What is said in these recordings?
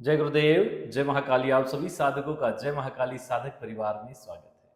जय गुरुदेव, जय महाकाली। आप सभी साधकों का जय महाकाली साधक परिवार में स्वागत है।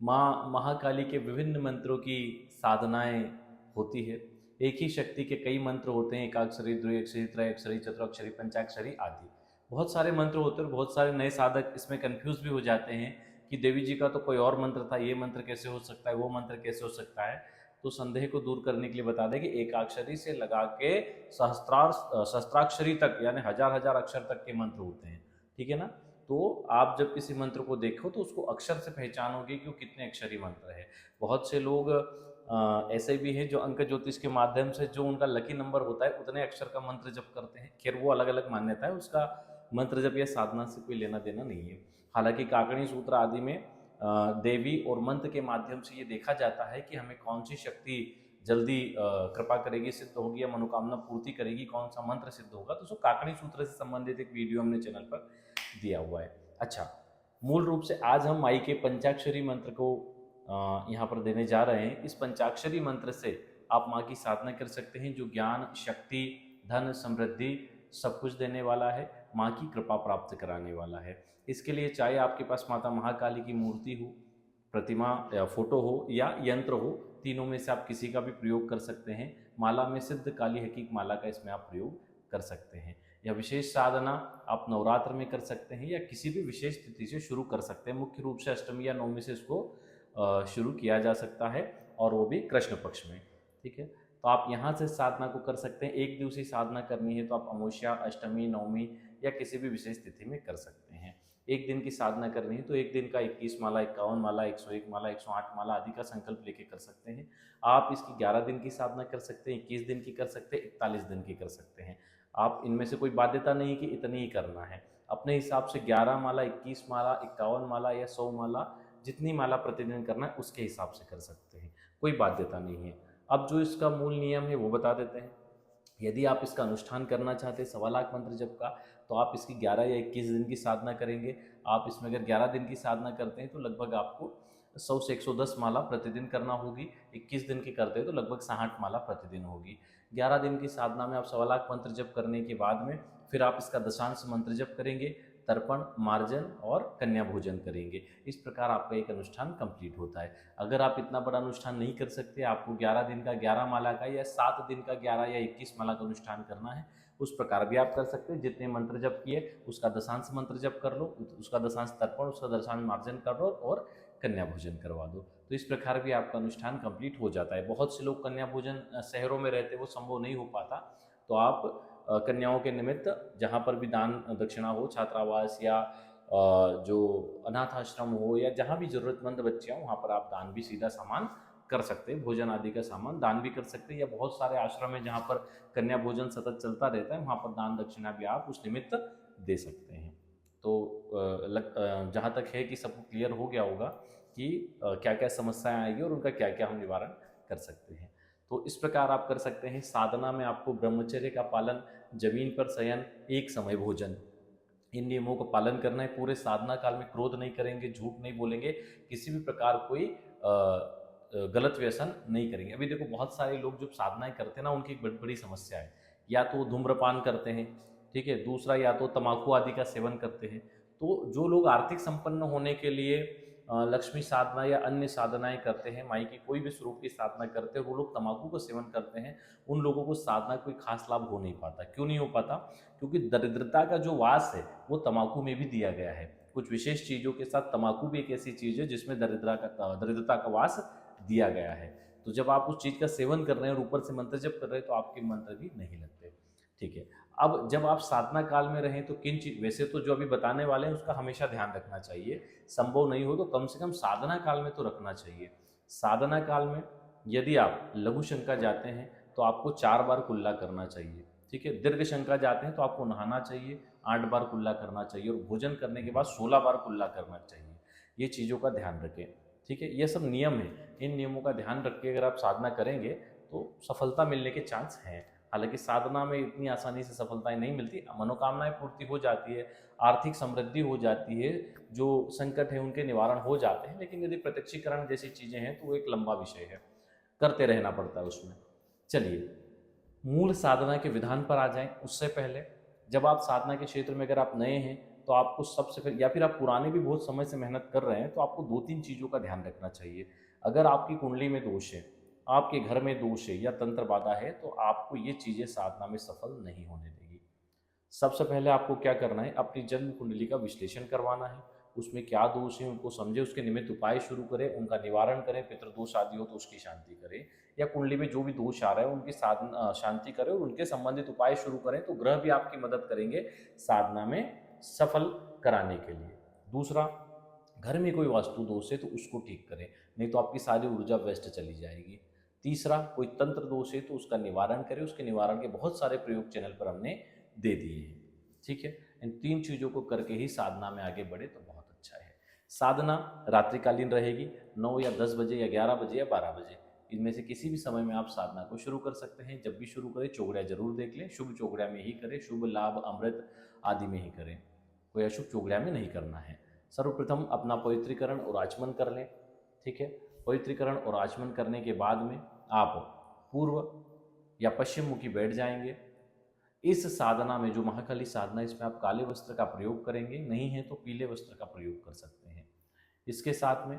माँ महाकाली के विभिन्न मंत्रों की साधनाएं होती है। एक ही शक्ति के कई मंत्र होते हैं, एकाक्षरी, द्विअक्षरी, त्रयाक्षरी, चतुराक्षरी, पंचाक्षरी आदि। बहुत सारे मंत्र होते हैं और बहुत सारे नए साधक इसमें कंफ्यूज भी हो जाते हैं कि देवी जी का तो कोई और मंत्र था, ये मंत्र कैसे हो सकता है, वो मंत्र कैसे हो सकता है। तो संदेह को दूर करने के लिए बता दें कि एकाक्षरी से लगा के सहस्त्राक्षरी तक, यानी हजार हजार अक्षर तक के मंत्र होते हैं। ठीक है ना। तो आप जब किसी मंत्र को देखो तो उसको अक्षर से पहचानोगे कि वो कितने अक्षरी मंत्र है। बहुत से लोग ऐसे भी हैं जो अंक ज्योतिष के माध्यम से जो उनका लकी नंबर होता है उतने अक्षर का मंत्र जप करते हैं। खैर वो अलग अलग मान्यता है, उसका मंत्र जप या साधना से कोई लेना देना नहीं है। हालांकि काकणी सूत्र आदि में देवी और मंत्र के माध्यम से ये देखा जाता है कि हमें कौन सी शक्ति जल्दी कृपा करेगी, सिद्ध होगी या मनोकामना पूर्ति करेगी, कौन सा मंत्र सिद्ध होगा। तो उसको काकणी सूत्र से संबंधित एक वीडियो हमने चैनल पर दिया हुआ है। अच्छा, मूल रूप से आज हम माई के पंचाक्षरी मंत्र को यहाँ पर देने जा रहे हैं। इस पंचाक्षरी मंत्र से आप माँ की साधना कर सकते हैं, जो ज्ञान, शक्ति, धन, समृद्धि सब कुछ देने वाला है, माँ की कृपा प्राप्त कराने वाला है। इसके लिए चाहे आपके पास माता महाकाली की मूर्ति हो, प्रतिमा या फोटो हो या यंत्र हो, तीनों में से आप किसी का भी प्रयोग कर सकते हैं। माला में सिद्ध काली हकीक माला का इसमें आप प्रयोग कर सकते हैं। यह विशेष साधना आप नवरात्र में कर सकते हैं या किसी भी विशेष तिथि से शुरू कर सकते हैं। मुख्य रूप से अष्टमी या नवमी से इसको शुरू किया जा सकता है, और वो भी कृष्ण पक्ष में। ठीक है, तो आप यहाँ से साधना को कर सकते हैं। एक दिवसीय साधना करनी है तो आप अमावस्या, अष्टमी, नवमी या किसी भी विशेष तिथि में कर सकते हैं। एक दिन की साधना करनी है तो एक दिन का 21 माला, 51 माला, 101 माला, 108 माला आदि का संकल्प लेके कर सकते हैं। आप इसकी 11 दिन की साधना कर सकते हैं, 21 दिन की कर सकते हैं, 41 दिन की कर सकते हैं। आप इनमें से कोई बाध्यता नहीं कि इतनी ही करना है। अपने हिसाब से 11 माला, 21 माला, 51 माला या 100 माला, जितनी माला प्रतिदिन करना है उसके हिसाब से कर सकते हैं, कोई बाध्यता नहीं है। अब जो इसका मूल नियम है वो बता देते हैं। यदि आप इसका अनुष्ठान करना चाहते हैं 1.25 लाख मंत्र जप का, तो आप इसकी 11 या 21 दिन की साधना करेंगे। आप इसमें अगर 11 दिन की साधना करते हैं तो लगभग आपको 100 से 110 माला प्रतिदिन करना होगी। 21 दिन की करते हैं तो लगभग 60 माला प्रतिदिन होगी। 11 दिन की साधना में आप 1.25 लाख मंत्र जप करने के बाद में फिर आप इसका दशांश मंत्र जप करेंगे, तर्पण, मार्जन और कन्या भोजन करेंगे। इस प्रकार आपका एक अनुष्ठान कंप्लीट होता है। अगर आप इतना बड़ा अनुष्ठान नहीं कर सकते, आपको 11 दिन का 11 माला का या 7 दिन का 11 या 21 माला का अनुष्ठान करना है, उस प्रकार भी आप कर सकते हैं। जितने मंत्र जप किए उसका दशांश मंत्र जप कर लो, उसका दशांश तर्पण, उसका दशांश मार्जन कर लो और कन्या भोजन करवा दो। तो इस प्रकार भी आपका अनुष्ठान कंप्लीट हो जाता है। बहुत से लोग कन्या भोजन शहरों में रहते, वो संभव नहीं हो पाता, तो आप कन्याओं के निमित्त जहाँ पर भी दान दक्षिणा हो, छात्रावास या जो अनाथ आश्रम हो या जहाँ भी ज़रूरतमंद बच्चे हों, वहाँ पर आप दान भी सीधा सामान कर सकते हैं। भोजन आदि का सामान दान भी कर सकते हैं, या बहुत सारे आश्रम हैं जहाँ पर कन्या भोजन सतत चलता रहता है, वहाँ पर दान दक्षिणा भी आप उस निमित्त दे सकते हैं। तो जहाँ तक है कि सबको क्लियर हो गया होगा कि क्या क्या समस्याएं आएगी और उनका क्या क्या हम निवारण कर सकते हैं। तो इस प्रकार आप कर सकते हैं। साधना में आपको ब्रह्मचर्य का पालन, जमीन पर शयन, एक समय भोजन, इन नियमों का पालन करना है। पूरे साधना काल में क्रोध नहीं करेंगे, झूठ नहीं बोलेंगे, किसी भी प्रकार कोई गलत व्यसन नहीं करेंगे। अभी देखो बहुत सारे लोग जो साधनाएं करते हैं ना, उनकी एक बड़ी समस्या है, या तो धूम्रपान करते हैं, ठीक है, दूसरा या तो तंबाकू आदि का सेवन करते हैं। तो जो लोग आर्थिक संपन्न होने के लिए लक्ष्मी साधना या अन्य साधनाएं करते हैं, माई की कोई भी स्वरूप की साधना करते हैं, वो लोग तंबाकू का सेवन करते हैं, उन लोगों को साधना कोई खास लाभ हो नहीं पाता। क्यों नहीं हो पाता? क्योंकि दरिद्रता का जो वास है वो तंबाकू में भी दिया गया है। कुछ विशेष चीज़ों के साथ तंबाकू भी एक ऐसी चीज़ है जिसमें दरिद्रता का वास दिया गया है। तो जब आप उस चीज़ का सेवन कर रहे हैं और ऊपर से मंत्र जप कर रहे हैं तो आपके मंत्र भी नहीं लगते। ठीक है, अब जब आप साधना काल में रहें तो किन चीज, वैसे तो जो अभी बताने वाले हैं उसका हमेशा ध्यान रखना चाहिए, संभव नहीं हो तो कम से कम साधना काल में तो रखना चाहिए। साधना काल में यदि आप लघु शंका जाते हैं तो आपको 4 बार कुल्ला करना चाहिए। ठीक है, दीर्घ शंका जाते हैं तो आपको नहाना चाहिए, 8 बार कुल्ला करना चाहिए, और भोजन करने के बाद 16 बार कुल्ला करना चाहिए। ये चीज़ों का ध्यान रखें। ठीक है, ये सब नियम है, इन नियमों का ध्यान रख के अगर आप साधना करेंगे तो सफलता मिलने के चांस हैं। हालांकि साधना में इतनी आसानी से सफलताएं नहीं मिलती, मनोकामनाएं पूर्ति हो जाती है, आर्थिक समृद्धि हो जाती है, जो संकट है उनके निवारण हो जाते हैं, लेकिन यदि प्रत्यक्षीकरण जैसी चीज़ें हैं तो वो एक लंबा विषय है, करते रहना पड़ता है उसमें। चलिए मूल साधना के विधान पर आ जाएं। उससे पहले जब आप साधना के क्षेत्र में अगर आप नए हैं तो आपको सबसे पहले, या फिर आप पुराने भी बहुत समय से मेहनत कर रहे हैं, तो आपको 2-3 चीज़ों का ध्यान रखना चाहिए। अगर आपकी कुंडली में दोष है, आपके घर में दोष है या तंत्र बाधा है, तो आपको ये चीज़ें साधना में सफल नहीं होने देगी। सबसे पहले आपको क्या करना है, अपनी जन्म कुंडली का विश्लेषण करवाना है, उसमें क्या दोष है उनको समझे, उसके निमित्त उपाय शुरू करें, उनका निवारण करें, पितृदोष आदि हो तो उसकी शांति करें, या कुंडली में जो भी दोष आ रहा है उनकी साधना शांति करें और उनके संबंधित उपाय शुरू करें, तो ग्रह भी आपकी मदद करेंगे साधना में सफल कराने के लिए। दूसरा, घर में कोई वास्तु दोष है तो उसको ठीक करें, नहीं तो आपकी सारी ऊर्जा वेस्ट चली जाएगी। तीसरा, कोई तंत्र दोष है तो उसका निवारण करें, उसके निवारण के बहुत सारे प्रयोग चैनल पर हमने दे दिए हैं। ठीक है, इन 3 चीज़ों को करके ही साधना में आगे बढ़े तो बहुत अच्छा है। साधना रात्रिकालीन रहेगी, 9 या 10 बजे या 11 बजे या 12 बजे, इनमें से किसी भी समय में आप साधना को शुरू कर सकते हैं। जब भी शुरू करें चौगड़िया जरूर देख लें, शुभ चौगड़िया में ही करें, शुभ लाभ अमृत आदि में ही करें, कोई अशुभ चौगड़िया में नहीं करना है। सर्वप्रथम अपना पवित्रीकरण और आचमन कर लें। ठीक है, पवित्रीकरण और आचमन करने के बाद में आप पूर्व या पश्चिम मुखी बैठ जाएंगे। इस साधना में, जो महाकाली साधना, इसमें आप काले वस्त्र का प्रयोग करेंगे, नहीं है तो पीले वस्त्र का प्रयोग कर सकते हैं। इसके साथ में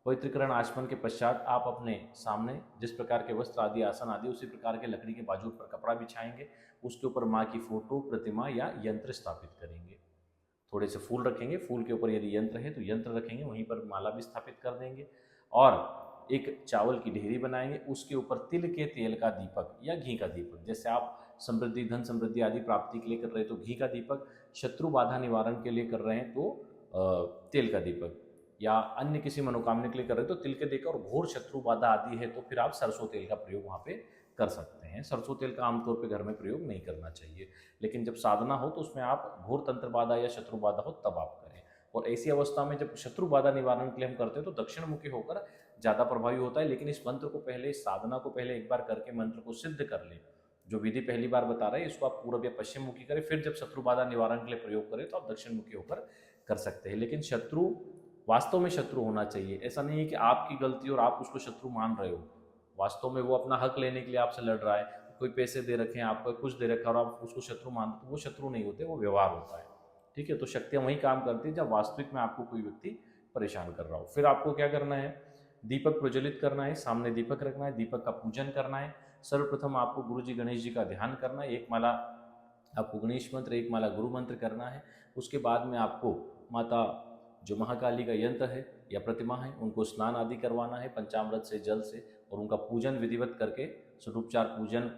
पवित्रीकरण आचमन के पश्चात आप अपने सामने जिस प्रकार के वस्त्र आदि, आसन आदि, उसी प्रकार के लकड़ी के बाजू पर कपड़ा बिछाएंगे, उसके ऊपर माँ की फोटो, प्रतिमा या यंत्र स्थापित करेंगे। थोड़े से फूल रखेंगे, फूल के ऊपर यदि यंत्र है तो यंत्र रखेंगे, वहीं पर माला भी स्थापित कर देंगे, और एक चावल की ढेरी बनाएंगे, उसके ऊपर तिल के तेल का दीपक या घी का दीपक, जैसे आप समृद्धि, धन समृद्धि आदि प्राप्ति के लिए कर रहे हैं तो घी का दीपक, शत्रु बाधा निवारण के लिए कर रहे हैं तो तेल का दीपक, या अन्य किसी मनोकामना के लिए कर रहे हैं तो तिल के दीपक, और घोर शत्रु बाधा आदि है तो फिर आप सरसों तेल का प्रयोग वहाँ पे कर सकते हैं। सरसों तेल का आमतौर पे घर में प्रयोग नहीं करना चाहिए, लेकिन जब साधना हो तो उसमें आप घोर तंत्र बाधा या शत्रु बाधा हो तब आप करें। और ऐसी अवस्था में जब शत्रु बाधा निवारण के लिए हम करते हैं तो दक्षिण मुखी होकर ज़्यादा प्रभावी होता है। लेकिन इस मंत्र को पहले, इस साधना को पहले एक बार करके मंत्र को सिद्ध कर लें। जो विधि पहली बार बता रहे हैं इसको आप पूर्व या पश्चिम मुखी करें, फिर जब शत्रु बाधा निवारण के लिए प्रयोग करें तो आप दक्षिण मुखी होकर कर सकते हैं। लेकिन शत्रु वास्तव में शत्रु होना चाहिए, ऐसा नहीं है कि आपकी गलती और आप उसको शत्रु मान रहे हो। वास्तव में वो अपना हक लेने के लिए आपसे लड़ रहा है, कोई पैसे दे रखे हैं, आपको कुछ दे रखा है और आप उसको शत्रु मानते, तो वो शत्रु नहीं होते, वो व्यवहार होता है। ठीक है, तो शक्तियाँ वहीं काम करती है जब वास्तविक में आपको कोई व्यक्ति परेशान कर रहा हो। फिर आपको क्या करना है, दीपक प्रज्वलित करना है, सामने दीपक रखना है, दीपक का पूजन करना है। सर्वप्रथम आपको गुरु जी गणेश जी का ध्यान करना है, एक माला आपको गणेश मंत्र, एक माला गुरु मंत्र करना है। उसके बाद में आपको माता जो महाकाली का यंत्र है या प्रतिमा है उनको स्नान आदि करवाना है पंचामृत से, जल से, और उनका पूजन विधिवत करके, षोडोपचार पूजन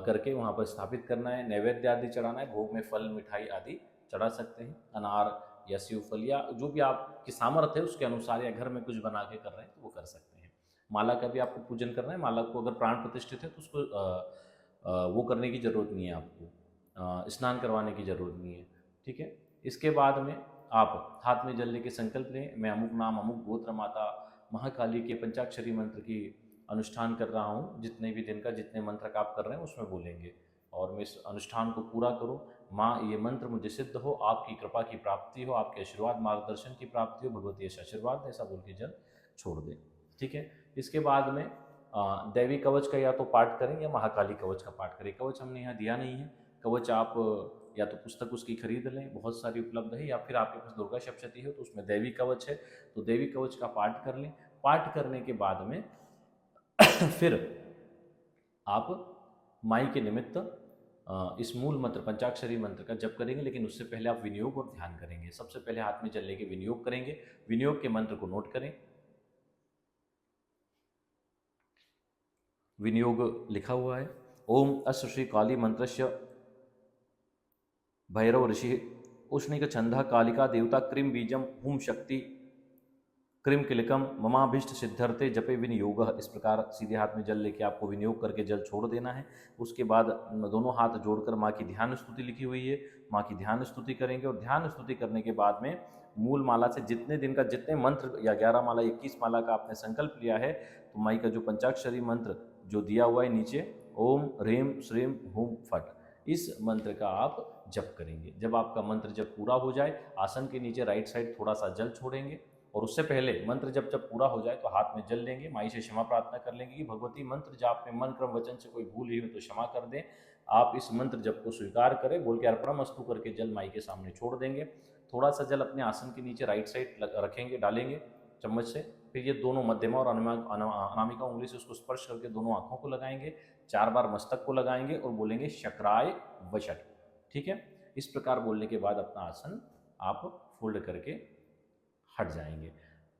करके वहाँ पर स्थापित करना है। नैवेद्य आदि चढ़ाना है, भोग में फल मिठाई आदि चढ़ा सकते हैं, अनार या सेव फल या जो भी आपकी सामर्थ्य है उसके अनुसार, या घर में कुछ बना के कर रहे हैं तो वो कर सकते हैं। माला का भी आपको पूजन करना है। माला को अगर प्राण प्रतिष्ठित है तो उसको वो करने की ज़रूरत नहीं है, आपको स्नान करवाने की ज़रूरत नहीं है। ठीक है, इसके बाद में आप हाथ में जल लेके संकल्प लें, मैं अमुक नाम अमुक गोत्र माता महाकाली के पंचाक्षरी मंत्र की अनुष्ठान कर रहा हूँ, जितने भी दिन का जितने मंत्र का आप कर रहे हैं उसमें बोलेंगे, और मैं इस अनुष्ठान को पूरा करूँ। माँ, ये मंत्र मुझे सिद्ध हो, आपकी कृपा की प्राप्ति हो, आपके आशीर्वाद मार्गदर्शन की प्राप्ति हो, भगवती ऐसा आशीर्वाद, ऐसा बोल के जल छोड़ दें। ठीक है, इसके बाद में दैवी कवच का या तो पाठ करें या महाकाली कवच का पाठ करें। कवच हमने यहाँ दिया नहीं है, कवच आप या तो पुस्तक उसकी खरीद लें, बहुत सारी उपलब्ध है, या फिर आपके पास दुर्गा सप्तशती हो तो उसमें दैवी कवच है तो दैवी कवच का पाठ कर लें। पाठ करने के बाद में फिर आप माई के निमित्त इस मूल मंत्र, पंचाक्षरी मंत्र का जप करेंगे, लेकिन उससे पहले आप विनियोग और ध्यान करेंगे। सबसे पहले हाथ में जल लेके विनियोग करेंगे। विनियोग के मंत्र को नोट करें। विनियोग लिखा हुआ है, ओम अश्व श्री काली मंत्रस्य भैरव ऋषि उष्णिक छंदा कालिका देवता क्रीम बीजम हुम शक्ति क्रीम किलकम ममाभीष्ट सिद्धर्थे जपे विनियोग। इस प्रकार सीधे हाथ में जल लेके आपको विनियोग करके जल छोड़ देना है। उसके बाद दोनों हाथ जोड़कर माँ की ध्यान स्तुति लिखी हुई है, माँ की ध्यान स्तुति करेंगे, और ध्यान स्तुति करने के बाद में मूल माला से जितने दिन का जितने मंत्र, या 11 माला 21 माला का आपने संकल्प लिया है, तो माई का जो पंचाक्षरी मंत्र जो दिया हुआ है नीचे, ओम ह्रीम श्रीम हुम फट, इस मंत्र का आप जप करेंगे। जब आपका मंत्र जब पूरा हो जाए, आसन के नीचे राइट साइड थोड़ा सा जल छोड़ेंगे, और उससे पहले मंत्र जब पूरा हो जाए तो हाथ में जल लेंगे, माई से क्षमा प्रार्थना कर लेंगे कि भगवती मंत्र जाप में मन क्रम वचन से कोई भूल हुई हो तो क्षमा कर दें। आप इस मंत्र जप को स्वीकार करें, बोल के अर्पणमस्तु करके जल माई के सामने छोड़ देंगे। थोड़ा सा जल अपने आसन के नीचे राइट साइड रखेंगे, डालेंगे चम्मच से। फिर ये दोनों मध्यमा और अनामिका उंगली से उसको स्पर्श करके दोनों आंखों को लगाएंगे, 4 बार मस्तक को लगाएंगे और बोलेंगे शक्राय वशट। ठीक है, इस प्रकार बोलने के बाद अपना आसन आप फोल्ड करके हट जाएंगे।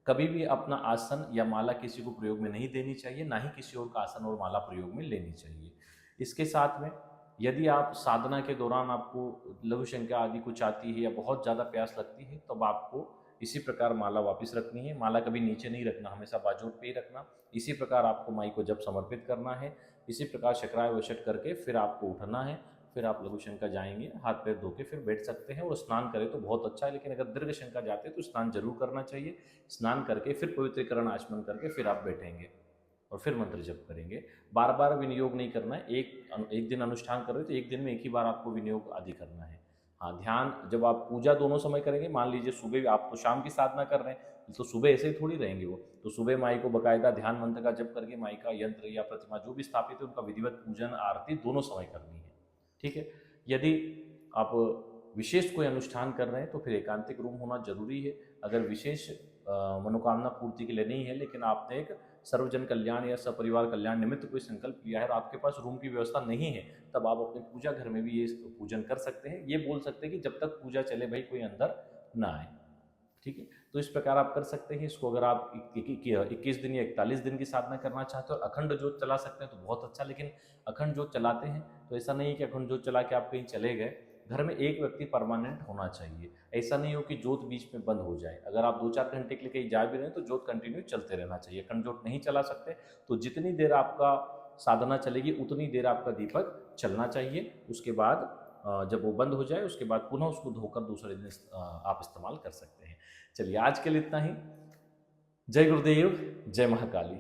कभी भी अपना आसन या माला किसी को प्रयोग में नहीं देनी चाहिए, ना ही किसी और का आसन और माला प्रयोग में लेनी चाहिए। इसके साथ में यदि आप साधना के दौरान आपको लघु शंका आदि कुछ आती है या बहुत ज़्यादा प्यास लगती है, तब आपको इसी प्रकार माला वापस रखनी है। माला कभी नीचे नहीं रखना, हमेशा बाजूट पे ही रखना। इसी प्रकार आपको माई को जब समर्पित करना है, इसी प्रकार शक्राय वशट करके फिर आपको उठना है। फिर आप लघु शंका जाएंगे, हाथ पैर धो के फिर बैठ सकते हैं और स्नान करें तो बहुत अच्छा है। लेकिन अगर दीर्घ शंका जाते हैं तो स्नान जरूर करना चाहिए। स्नान करके फिर पवित्रीकरण आचमन करके फिर आप बैठेंगे और फिर मंत्र जप करेंगे। बार बार विनियोग नहीं करना है। एक दिन अनुष्ठान कर रहे तो एक दिन में एक ही बार आपको विनियोग आदि करना है। हाँ, ध्यान जब आप पूजा दोनों समय करेंगे, मान लीजिए सुबह आप तो शाम की साधना कर रहे हैं तो सुबह ऐसे ही थोड़ी रहेंगे वो, तो सुबह माई को बकायदा ध्यान मंत्र का जप करके माई का यंत्र या प्रतिमा जो भी स्थापित है उनका विधिवत पूजन आरती दोनों समय करनी है। ठीक है, यदि आप विशेष कोई अनुष्ठान कर रहे हैं तो फिर एकांतिक रूम होना जरूरी है। अगर विशेष मनोकामना पूर्ति के लिए नहीं है, लेकिन आपने एक सर्वजन कल्याण या सपरिवार कल्याण निमित्त कोई संकल्प लिया है और आपके पास रूम की व्यवस्था नहीं है, तब आप अपने पूजा घर में भी ये पूजन कर सकते हैं। ये बोल सकते हैं कि जब तक पूजा चले भाई कोई अंदर ना आए। ठीक है, तो इस प्रकार आप कर सकते हैं इसको। अगर आप 21 दिन या 41 दिन की साधना करना चाहते हो और अखंड जोत चला सकते हैं तो बहुत अच्छा। लेकिन अखंड जोत चलाते हैं तो ऐसा नहीं है कि अखंड जोत चला के आप कहीं चले गए। घर में एक व्यक्ति परमानेंट होना चाहिए। ऐसा नहीं हो कि जोत बीच में बंद हो जाए। अगर आप 2-4 घंटे के लिए कहीं जा भी रहे हैं तो जोत कंटिन्यू चलते रहना चाहिए। अखंड जोत नहीं चला सकते तो जितनी देर आपका साधना चलेगी उतनी देर आपका दीपक चलना चाहिए। उसके बाद जब वो बंद हो जाए उसके बाद पुनः उसको धोकर दूसरे दिन आप इस्तेमाल कर सकते हैं। चलिए, आज के लिए इतना ही। जय गुरुदेव, जय महाकाली।